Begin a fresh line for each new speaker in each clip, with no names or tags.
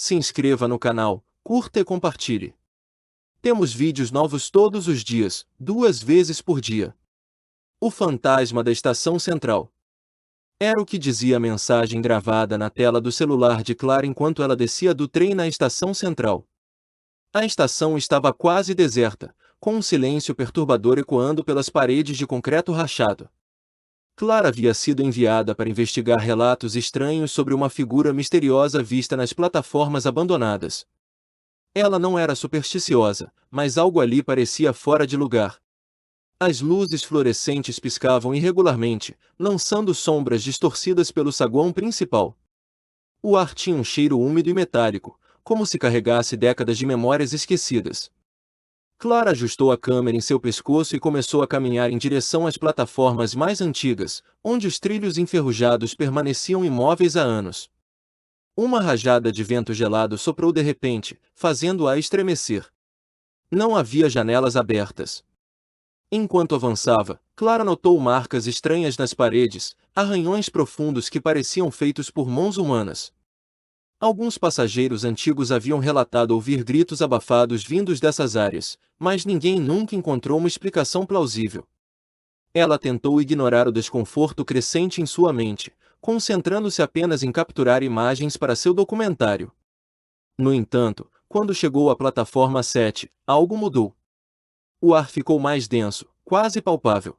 se inscreva no canal, curta e compartilhe. Temos vídeos novos todos os dias, 2 vezes por dia. O fantasma da estação central. Era o que dizia a mensagem gravada na tela do celular de Clara enquanto ela descia do trem na estação central. A estação estava quase deserta, com um silêncio perturbador ecoando pelas paredes de concreto rachado. Clara havia sido enviada para investigar relatos estranhos sobre uma figura misteriosa vista nas plataformas abandonadas. Ela não era supersticiosa, mas algo ali parecia fora de lugar. As luzes fluorescentes piscavam irregularmente, lançando sombras distorcidas pelo saguão principal. O ar tinha um cheiro úmido e metálico, como se carregasse décadas de memórias esquecidas. Clara ajustou a câmera em seu pescoço e começou a caminhar em direção às plataformas mais antigas, onde os trilhos enferrujados permaneciam imóveis há anos. Uma rajada de vento gelado soprou de repente, fazendo-a estremecer. Não havia janelas abertas. Enquanto avançava, Clara notou marcas estranhas nas paredes, arranhões profundos que pareciam feitos por mãos humanas. Alguns passageiros antigos haviam relatado ouvir gritos abafados vindos dessas áreas, mas ninguém nunca encontrou uma explicação plausível. Ela tentou ignorar o desconforto crescente em sua mente, concentrando-se apenas em capturar imagens para seu documentário. No entanto, quando chegou à plataforma 7, algo mudou. O ar ficou mais denso, quase palpável.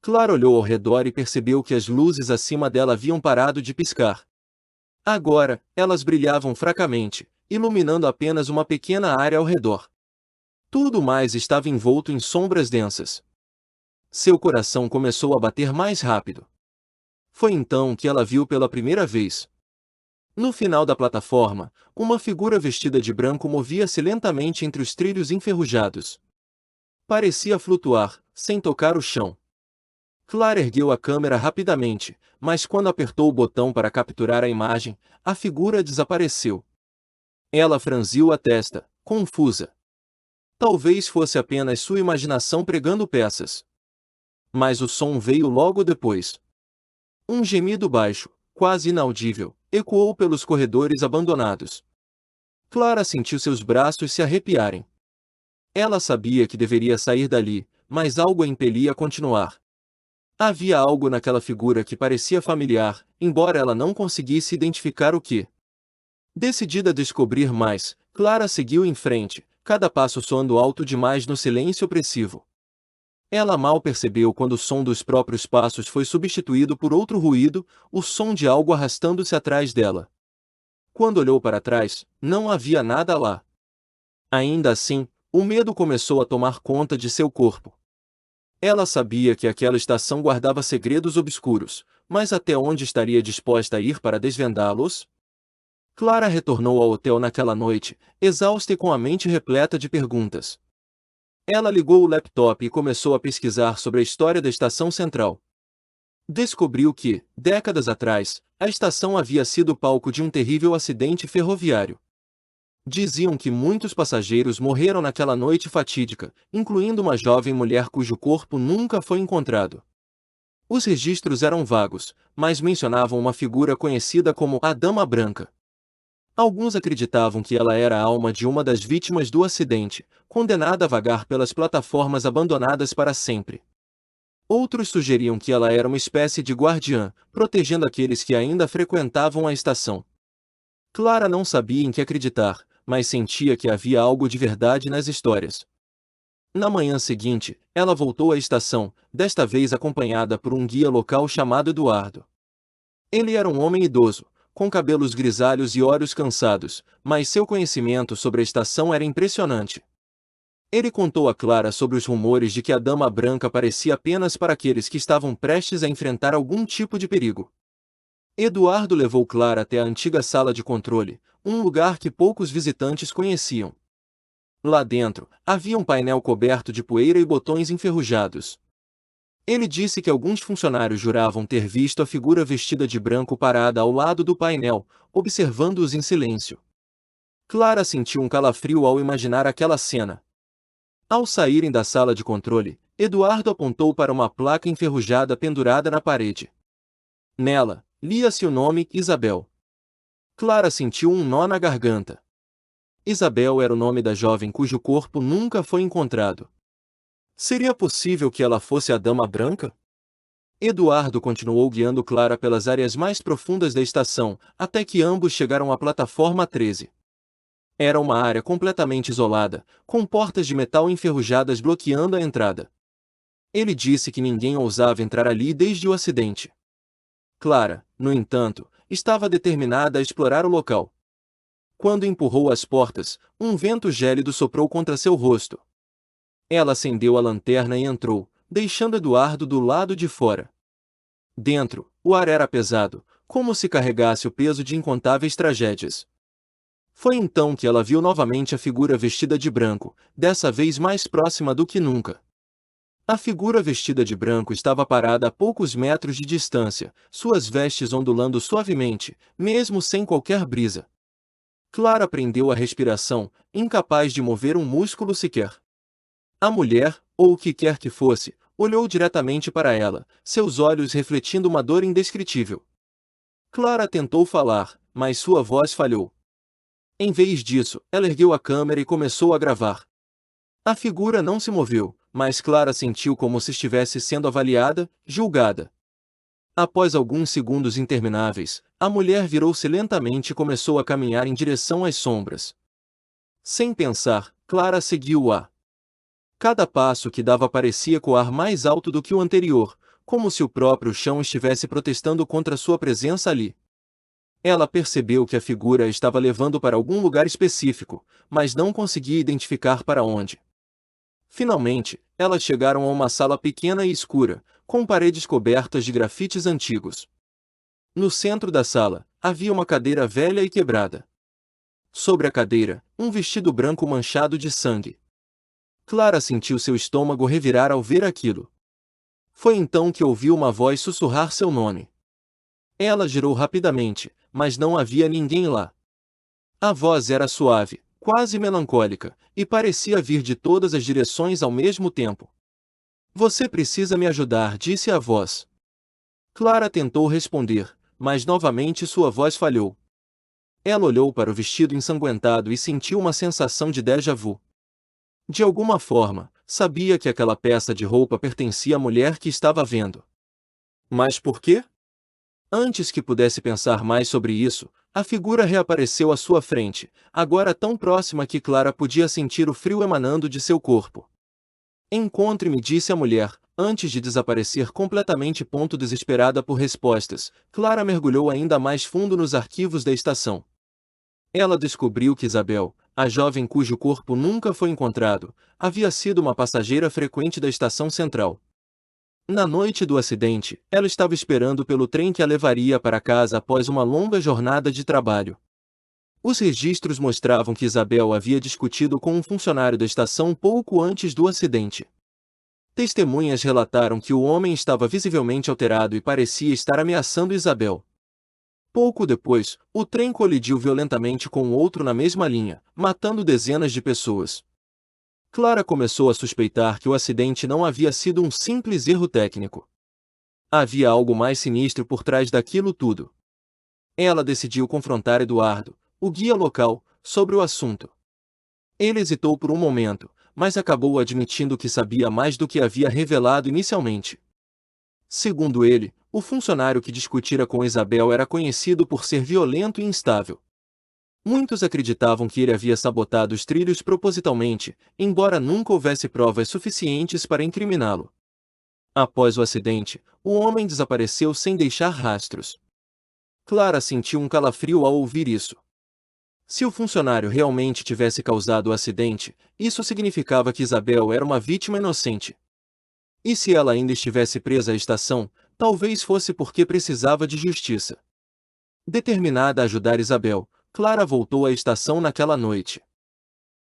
Clara olhou ao redor e percebeu que as luzes acima dela haviam parado de piscar. Agora, elas brilhavam fracamente, iluminando apenas uma pequena área ao redor. Tudo mais estava envolto em sombras densas. Seu coração começou a bater mais rápido. Foi então que ela viu pela primeira vez. No final da plataforma, uma figura vestida de branco movia-se lentamente entre os trilhos enferrujados. Parecia flutuar, sem tocar o chão. Clara ergueu a câmera rapidamente, mas quando apertou o botão para capturar a imagem, a figura desapareceu. Ela franziu a testa, confusa. Talvez fosse apenas sua imaginação pregando peças. Mas o som veio logo depois. Um gemido baixo, quase inaudível, ecoou pelos corredores abandonados. Clara sentiu seus braços se arrepiarem. Ela sabia que deveria sair dali, mas algo a impelia a continuar. Havia algo naquela figura que parecia familiar, embora ela não conseguisse identificar o que. Decidida a descobrir mais, Clara seguiu em frente, cada passo soando alto demais no silêncio opressivo. Ela mal percebeu quando o som dos próprios passos foi substituído por outro ruído, o som de algo arrastando-se atrás dela. Quando olhou para trás, não havia nada lá. Ainda assim, o medo começou a tomar conta de seu corpo. Ela sabia que aquela estação guardava segredos obscuros, mas até onde estaria disposta a ir para desvendá-los? Clara retornou ao hotel naquela noite, exausta e com a mente repleta de perguntas. Ela ligou o laptop e começou a pesquisar sobre a história da estação central. Descobriu que, décadas atrás, a estação havia sido palco de um terrível acidente ferroviário. Diziam que muitos passageiros morreram naquela noite fatídica, incluindo uma jovem mulher cujo corpo nunca foi encontrado. Os registros eram vagos, mas mencionavam uma figura conhecida como a Dama Branca. Alguns acreditavam que ela era a alma de uma das vítimas do acidente, condenada a vagar pelas plataformas abandonadas para sempre. Outros sugeriam que ela era uma espécie de guardiã, protegendo aqueles que ainda frequentavam a estação. Clara não sabia em que acreditar, mas sentia que havia algo de verdade nas histórias. Na manhã seguinte, ela voltou à estação, desta vez acompanhada por um guia local chamado Eduardo. Ele era um homem idoso, com cabelos grisalhos e olhos cansados, mas seu conhecimento sobre a estação era impressionante. Ele contou a Clara sobre os rumores de que a Dama Branca aparecia apenas para aqueles que estavam prestes a enfrentar algum tipo de perigo. Eduardo levou Clara até a antiga sala de controle, um lugar que poucos visitantes conheciam. Lá dentro, havia um painel coberto de poeira e botões enferrujados. Ele disse que alguns funcionários juravam ter visto a figura vestida de branco parada ao lado do painel, observando-os em silêncio. Clara sentiu um calafrio ao imaginar aquela cena. Ao saírem da sala de controle, Eduardo apontou para uma placa enferrujada pendurada na parede. Nela, lia-se o nome Isabel. Clara sentiu um nó na garganta. Isabel era o nome da jovem cujo corpo nunca foi encontrado. Seria possível que ela fosse a Dama Branca? Eduardo continuou guiando Clara pelas áreas mais profundas da estação, até que ambos chegaram à plataforma 13. Era uma área completamente isolada, com portas de metal enferrujadas bloqueando a entrada. Ele disse que ninguém ousava entrar ali desde o acidente. Clara, no entanto, estava determinada a explorar o local. Quando empurrou as portas, um vento gélido soprou contra seu rosto. Ela acendeu a lanterna e entrou, deixando Eduardo do lado de fora. Dentro, o ar era pesado, como se carregasse o peso de incontáveis tragédias. Foi então que ela viu novamente a figura vestida de branco, dessa vez mais próxima do que nunca. A figura vestida de branco estava parada a poucos metros de distância, suas vestes ondulando suavemente, mesmo sem qualquer brisa. Clara prendeu a respiração, incapaz de mover um músculo sequer. A mulher, ou o que quer que fosse, olhou diretamente para ela, seus olhos refletindo uma dor indescritível. Clara tentou falar, mas sua voz falhou. Em vez disso, ela ergueu a câmera e começou a gravar. A figura não se moveu, mas Clara sentiu como se estivesse sendo avaliada, julgada. Após alguns segundos intermináveis, a mulher virou-se lentamente e começou a caminhar em direção às sombras. Sem pensar, Clara seguiu-a. Cada passo que dava parecia ecoar mais alto do que o anterior, como se o próprio chão estivesse protestando contra sua presença ali. Ela percebeu que a figura a estava levando para algum lugar específico, mas não conseguia identificar para onde. Finalmente, elas chegaram a uma sala pequena e escura, com paredes cobertas de grafites antigos. No centro da sala, havia uma cadeira velha e quebrada. Sobre a cadeira, um vestido branco manchado de sangue. Clara sentiu seu estômago revirar ao ver aquilo. Foi então que ouviu uma voz sussurrar seu nome. Ela girou rapidamente, mas não havia ninguém lá. A voz era suave, quase melancólica, e parecia vir de todas as direções ao mesmo tempo. Você precisa me ajudar, disse a voz. Clara tentou responder, mas novamente sua voz falhou. Ela olhou para o vestido ensanguentado e sentiu uma sensação de déjà vu. De alguma forma, sabia que aquela peça de roupa pertencia à mulher que estava vendo. Mas por quê? Antes que pudesse pensar mais sobre isso, a figura reapareceu à sua frente, agora tão próxima que Clara podia sentir o frio emanando de seu corpo. Encontre-me, disse a mulher, antes de desaparecer completamente. Desesperada por respostas, Clara mergulhou ainda mais fundo nos arquivos da estação. Ela descobriu que Isabel, a jovem cujo corpo nunca foi encontrado, havia sido uma passageira frequente da estação central. Na noite do acidente, ela estava esperando pelo trem que a levaria para casa após uma longa jornada de trabalho. Os registros mostravam que Isabel havia discutido com um funcionário da estação pouco antes do acidente. Testemunhas relataram que o homem estava visivelmente alterado e parecia estar ameaçando Isabel. Pouco depois, o trem colidiu violentamente com outro na mesma linha, matando dezenas de pessoas. Clara começou a suspeitar que o acidente não havia sido um simples erro técnico. Havia algo mais sinistro por trás daquilo tudo. Ela decidiu confrontar Eduardo, o guia local, sobre o assunto. Ele hesitou por um momento, mas acabou admitindo que sabia mais do que havia revelado inicialmente. Segundo ele, o funcionário que discutira com Isabel era conhecido por ser violento e instável. Muitos acreditavam que ele havia sabotado os trilhos propositalmente, embora nunca houvesse provas suficientes para incriminá-lo. Após o acidente, o homem desapareceu sem deixar rastros. Clara sentiu um calafrio ao ouvir isso. Se o funcionário realmente tivesse causado o acidente, isso significava que Isabel era uma vítima inocente. E se ela ainda estivesse presa à estação, talvez fosse porque precisava de justiça. Determinada a ajudar Isabel, Clara voltou à estação naquela noite.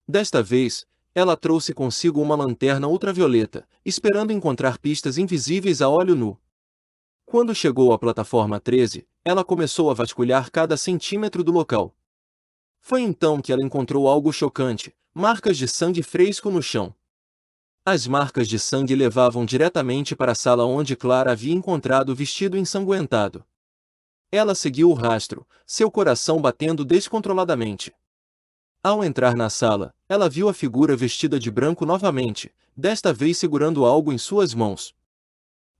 Desta vez, ela trouxe consigo uma lanterna ultravioleta, esperando encontrar pistas invisíveis a olho nu. Quando chegou à plataforma 13, ela começou a vasculhar cada centímetro do local. Foi então que ela encontrou algo chocante: marcas de sangue fresco no chão. As marcas de sangue levavam diretamente para a sala onde Clara havia encontrado o vestido ensanguentado. Ela seguiu o rastro, seu coração batendo descontroladamente. Ao entrar na sala, ela viu a figura vestida de branco novamente, desta vez segurando algo em suas mãos.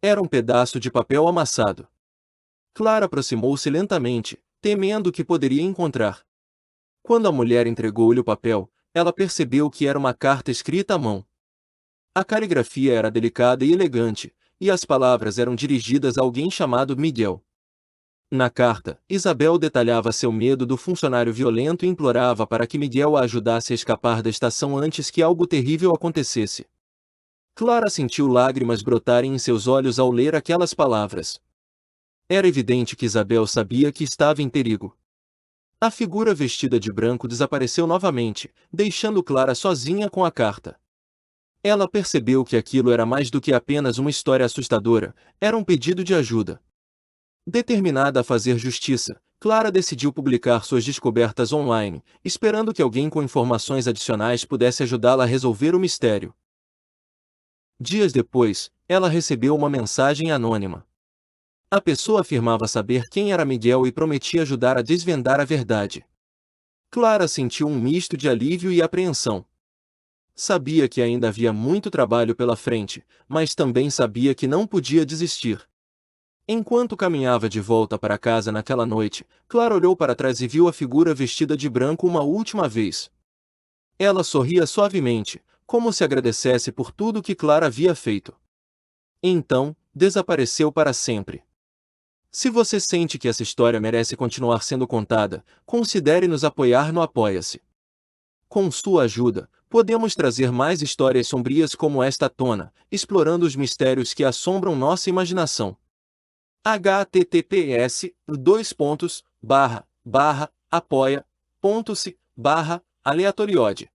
Era um pedaço de papel amassado. Clara aproximou-se lentamente, temendo o que poderia encontrar. Quando a mulher entregou-lhe o papel, ela percebeu que era uma carta escrita à mão. A caligrafia era delicada e elegante, e as palavras eram dirigidas a alguém chamado Miguel. Na carta, Isabel detalhava seu medo do funcionário violento e implorava para que Miguel a ajudasse a escapar da estação antes que algo terrível acontecesse. Clara sentiu lágrimas brotarem em seus olhos ao ler aquelas palavras. Era evidente que Isabel sabia que estava em perigo. A figura vestida de branco desapareceu novamente, deixando Clara sozinha com a carta. Ela percebeu que aquilo era mais do que apenas uma história assustadora, era um pedido de ajuda. Determinada a fazer justiça, Clara decidiu publicar suas descobertas online, esperando que alguém com informações adicionais pudesse ajudá-la a resolver o mistério. Dias depois, ela recebeu uma mensagem anônima. A pessoa afirmava saber quem era Miguel e prometia ajudar a desvendar a verdade. Clara sentiu um misto de alívio e apreensão. Sabia que ainda havia muito trabalho pela frente, mas também sabia que não podia desistir. Enquanto caminhava de volta para casa naquela noite, Clara olhou para trás e viu a figura vestida de branco uma última vez. Ela sorria suavemente, como se agradecesse por tudo que Clara havia feito. Então, desapareceu para sempre. Se você sente que essa história merece continuar sendo contada, considere nos apoiar no Apoia-se. Com sua ajuda, podemos trazer mais histórias sombrias como esta à tona, explorando os mistérios que assombram nossa imaginação. https://apoia.se/aleatoriode